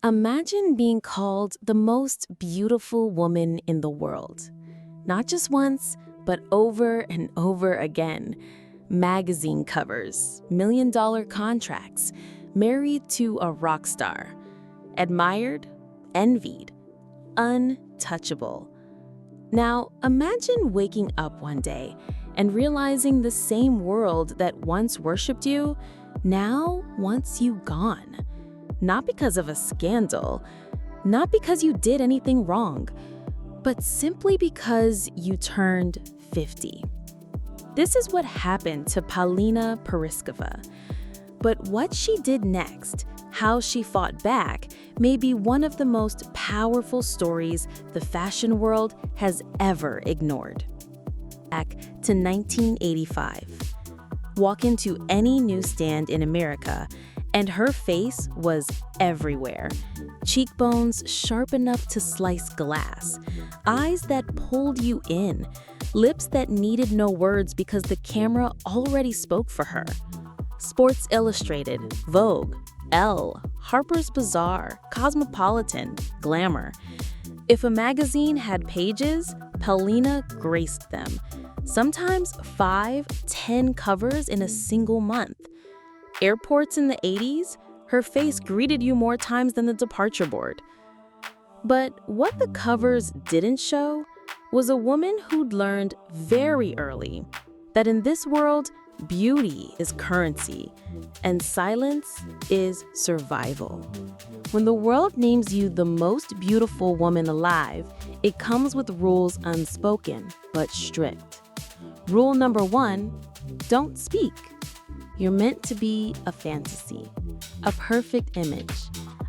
Imagine being called the most beautiful woman in the world. Not just once, but over and over again. Magazine covers, million-dollar contracts, married to a rock star. Admired, envied, untouchable. Now, imagine waking up one day and realizing the same world that once worshipped you now wants you gone. Not because of a scandal, not because you did anything wrong, but simply because you turned 50. This is what happened to Paulina Porizkova. But what she did next, how she fought back, may be one of the most powerful stories the fashion world has ever ignored. Back to 1985. Walk into any newsstand in America, and her face was everywhere. Cheekbones sharp enough to slice glass, eyes that pulled you in, lips that needed no words because the camera already spoke for her. Sports Illustrated, Vogue, Elle, Harper's Bazaar, Cosmopolitan, Glamour. If a magazine had pages, Paulina graced them. Sometimes 5, 10 covers in a single month. Airports in the 80s, her face greeted you more times than the departure board. But what the covers didn't show was a woman who'd learned very early that in this world, beauty is currency and silence is survival. When the world names you the most beautiful woman alive, it comes with rules unspoken but strict. Rule number 1, don't speak. You're meant to be a fantasy, a perfect image,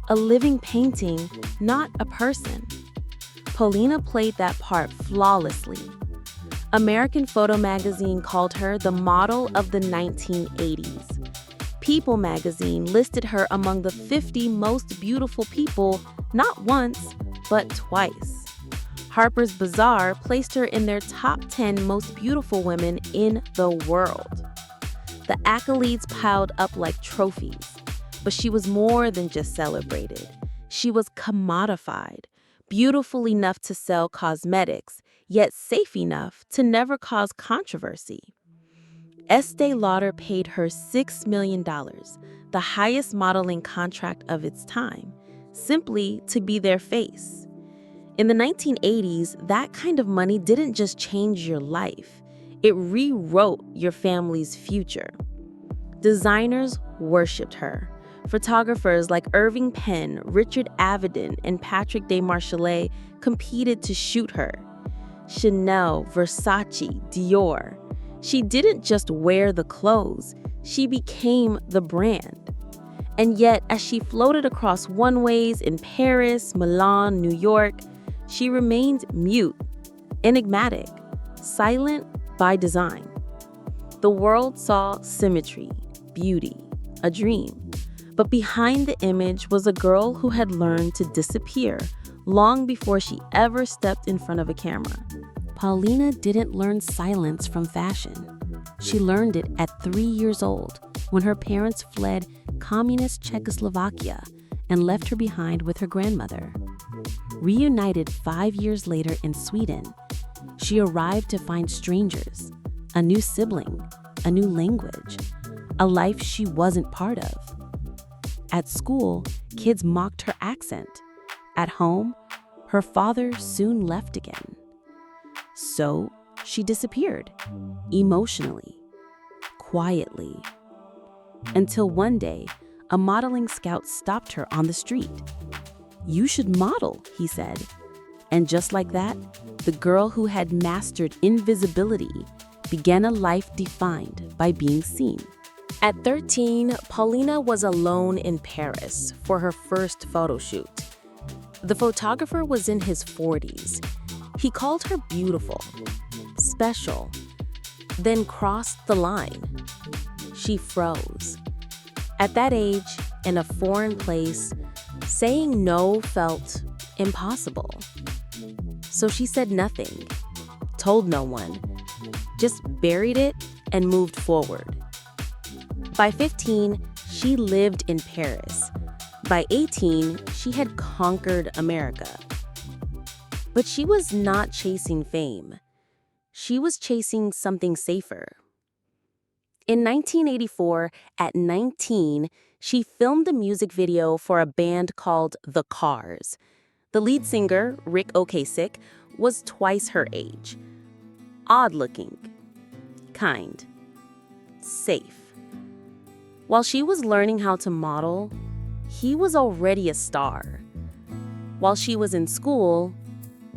a living painting, not a person. Paulina played that part flawlessly. American Photo magazine called her the model of the 1980s. People magazine listed her among the 50 most beautiful people not once, but twice. Harper's Bazaar placed her in their top 10 most beautiful women in the world. The accolades piled up like trophies, but she was more than just celebrated. She was commodified, beautiful enough to sell cosmetics, yet safe enough to never cause controversy. Estee Lauder paid her $6 million, the highest modeling contract of its time, simply to be their face. In the 1980s, that kind of money didn't just change your life. It rewrote your family's future. Designers worshipped her. Photographers like Irving Penn, Richard Avedon, and Patrick Demarchelier competed to shoot her. Chanel, Versace, Dior. She didn't just wear the clothes, she became the brand. And yet, as she floated across runways in Paris, Milan, New York, she remained mute, enigmatic, silent by design. The world saw symmetry, beauty, a dream. But behind the image was a girl who had learned to disappear long before she ever stepped in front of a camera. Paulina didn't learn silence from fashion. She learned it at 3 years old when her parents fled communist Czechoslovakia and left her behind with her grandmother. Reunited 5 years later in Sweden, she arrived to find strangers, a new sibling, a new language, a life she wasn't part of. At school, kids mocked her accent. At home, her father soon left again. So she disappeared, emotionally, quietly. Until one day, a modeling scout stopped her on the street. "You should model," he said. And just like that, the girl who had mastered invisibility began a life defined by being seen. At 13, Paulina was alone in Paris for her first photo shoot. The photographer was in his 40s. He called her beautiful, special, then crossed the line. She froze. At that age, in a foreign place, saying no felt impossible. So she said nothing, told no one, just buried it and moved forward. By 15, she lived in Paris, By 18, she had conquered America. But she was not chasing fame. She was chasing something safer. In 1984, at 19, she filmed a music video for a band called The Cars. The lead singer, Rick Ocasek, was twice her age. Odd-looking, kind, safe. While she was learning how to model, he was already a star. While she was in school,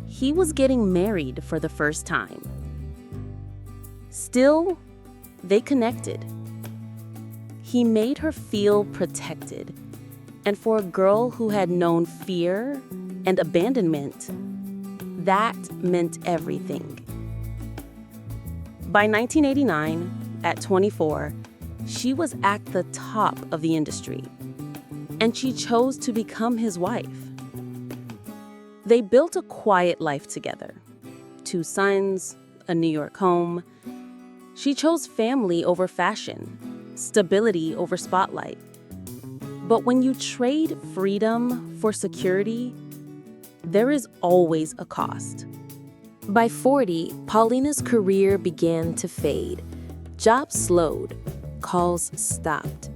he was getting married for the first time. Still, they connected. He made her feel protected. And for a girl who had known fear and abandonment, that meant everything. By 1989, at 24, she was at the top of the industry, and she chose to become his wife. They built a quiet life together. 2 sons, a New York home. She chose family over fashion, stability over spotlight. But when you trade freedom for security, there is always a cost. By 40, Paulina's career began to fade. Jobs slowed, calls stopped.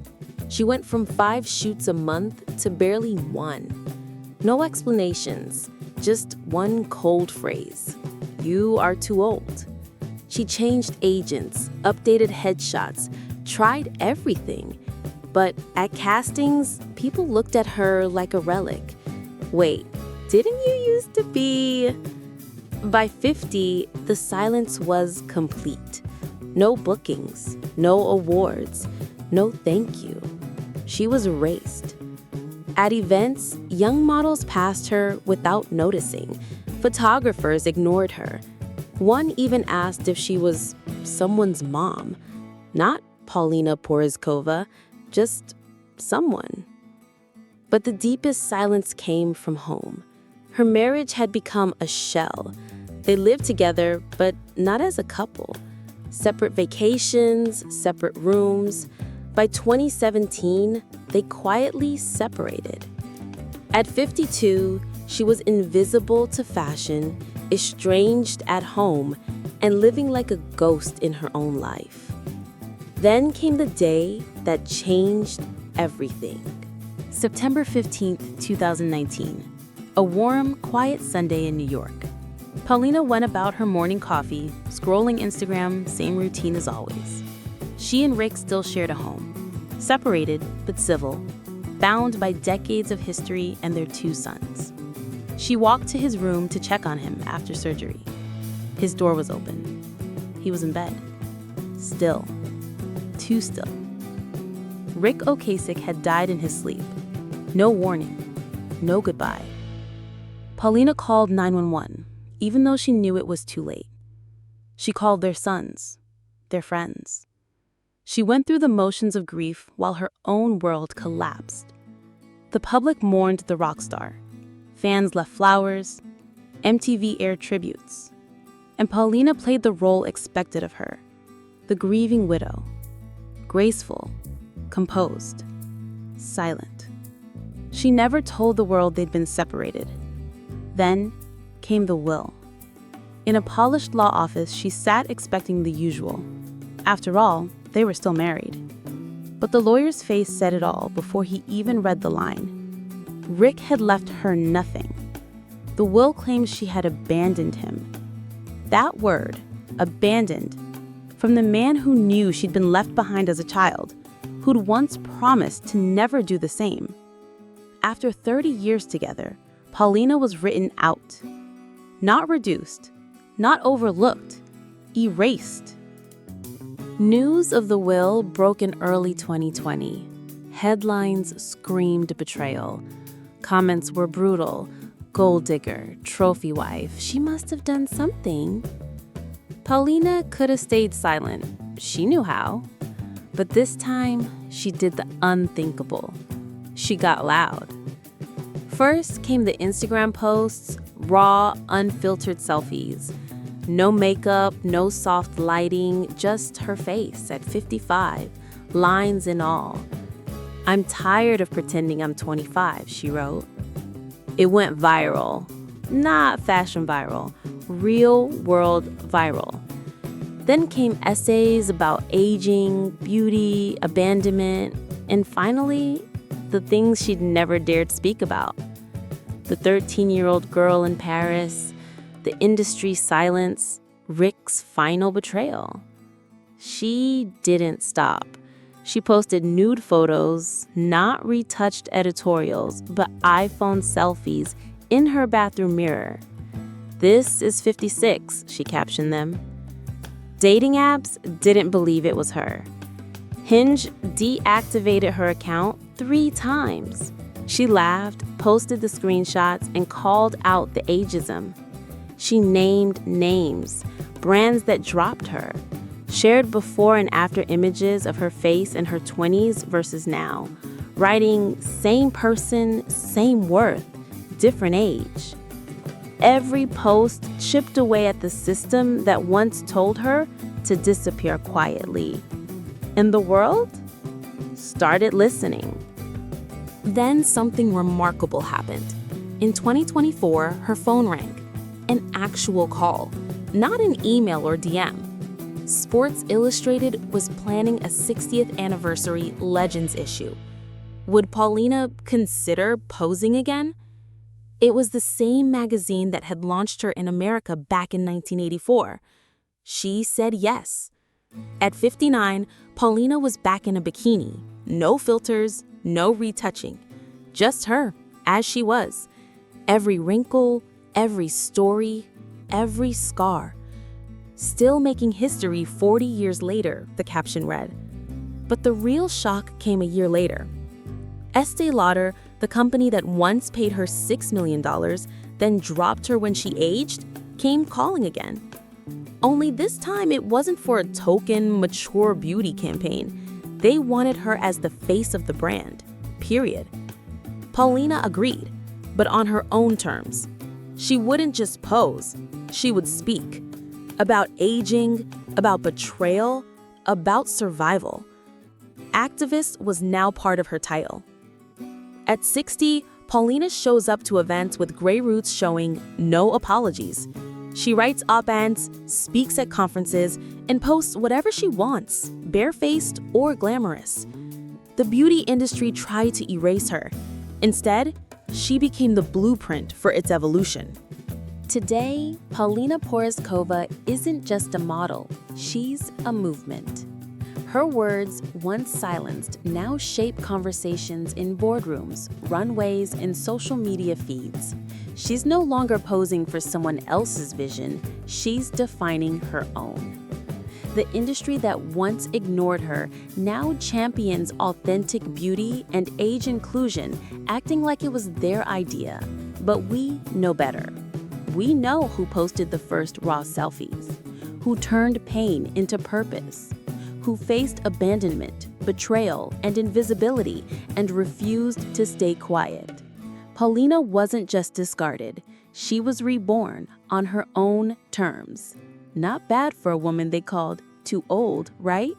She went from 5 shoots a month to barely 1. No explanations, just one cold phrase: "You are too old." She changed agents, updated headshots, tried everything. But at castings, people looked at her like a relic. Wait, didn't you used to be? By 50, the silence was complete. No bookings, no awards, no thank you. She was erased. At events, young models passed her without noticing. Photographers ignored her. One even asked if she was someone's mom. Not Paulina Porizkova, just someone. But the deepest silence came from home. Her marriage had become a shell. They lived together, but not as a couple. Separate vacations, separate rooms. By 2017, they quietly separated. At 52, she was invisible to fashion, estranged at home, and living like a ghost in her own life. Then came the day that changed everything. September 15th, 2019. A warm, quiet Sunday in New York. Paulina went about her morning coffee, scrolling Instagram, same routine as always. She and Rick still shared a home. Separated, but civil, bound by decades of history and their 2 sons. She walked to his room to check on him after surgery. His door was open. He was in bed. Still. Too still. Rick Ocasek had died in his sleep. No warning. No goodbye. Paulina called 911, even though she knew it was too late. She called their sons, their friends. She went through the motions of grief while her own world collapsed. The public mourned the rock star. Fans left flowers. MTV aired tributes. And Paulina played the role expected of her, the grieving widow. Graceful, composed, silent. She never told the world they'd been separated. Then came the will. In a polished law office, she sat expecting the usual. After all, they were still married. But the lawyer's face said it all before he even read the line. Rick had left her nothing. The will claims she had abandoned him. That word, abandoned, from the man who knew she'd been left behind as a child, who'd once promised to never do the same. After 30 years together, Paulina was written out. Not reduced, not overlooked, erased. News of the will broke in early 2020. Headlines screamed betrayal. Comments were brutal. Gold digger, trophy wife, she must have done something. Paulina could have stayed silent. She knew how. But this time, she did the unthinkable. She got loud. First came the Instagram posts, raw, unfiltered selfies. No makeup, no soft lighting, just her face at 55, lines and all. "I'm tired of pretending I'm 25, she wrote. It went viral. Not fashion viral, real world viral. Then came essays about aging, beauty, abandonment, and finally, the things she'd never dared speak about. The 13-year-old girl in Paris, the industry silence, Rick's final betrayal. She didn't stop. She posted nude photos, not retouched editorials, but iPhone selfies in her bathroom mirror. "This is 56, she captioned them. Dating apps didn't believe it was her. Hinge deactivated her account 3 times. She laughed, posted the screenshots, and called out the ageism. She named names, brands that dropped her, shared before and after images of her face in her 20s versus now, writing same person, same worth, different age. Every post chipped away at the system that once told her to disappear quietly. And the world started listening." Then something remarkable happened. In 2024, her phone rang. An actual call, not an email or DM. Sports Illustrated was planning a 60th anniversary Legends issue. Would Paulina consider posing again? It was the same magazine that had launched her in America back in 1984. She said yes. At 59, Paulina was back in a bikini. No filters, no retouching. Just her, as she was. Every wrinkle, every story, every scar. Still making history 40 years later, the caption read. But the real shock came a year later. Estee Lauder, the company that once paid her $6 million, then dropped her when she aged, came calling again. Only this time it wasn't for a token, mature beauty campaign. They wanted her as the face of the brand, period. Paulina agreed, but on her own terms. She wouldn't just pose, she would speak. About aging, about betrayal, about survival. Activist was now part of her title. At 60, Paulina shows up to events with gray roots showing no apologies. She writes op-eds, speaks at conferences, and posts whatever she wants, barefaced or glamorous. The beauty industry tried to erase her. Instead, she became the blueprint for its evolution. Today, Paulina Porizkova isn't just a model, she's a movement. Her words, once silenced, now shape conversations in boardrooms, runways, and social media feeds. She's no longer posing for someone else's vision, she's defining her own. The industry that once ignored her now champions authentic beauty and age inclusion, acting like it was their idea. But we know better. We know who posted the first raw selfies, who turned pain into purpose, who faced abandonment, betrayal, and invisibility and refused to stay quiet. Paulina wasn't just discarded, she was reborn on her own terms. Not bad for a woman they called too old, right?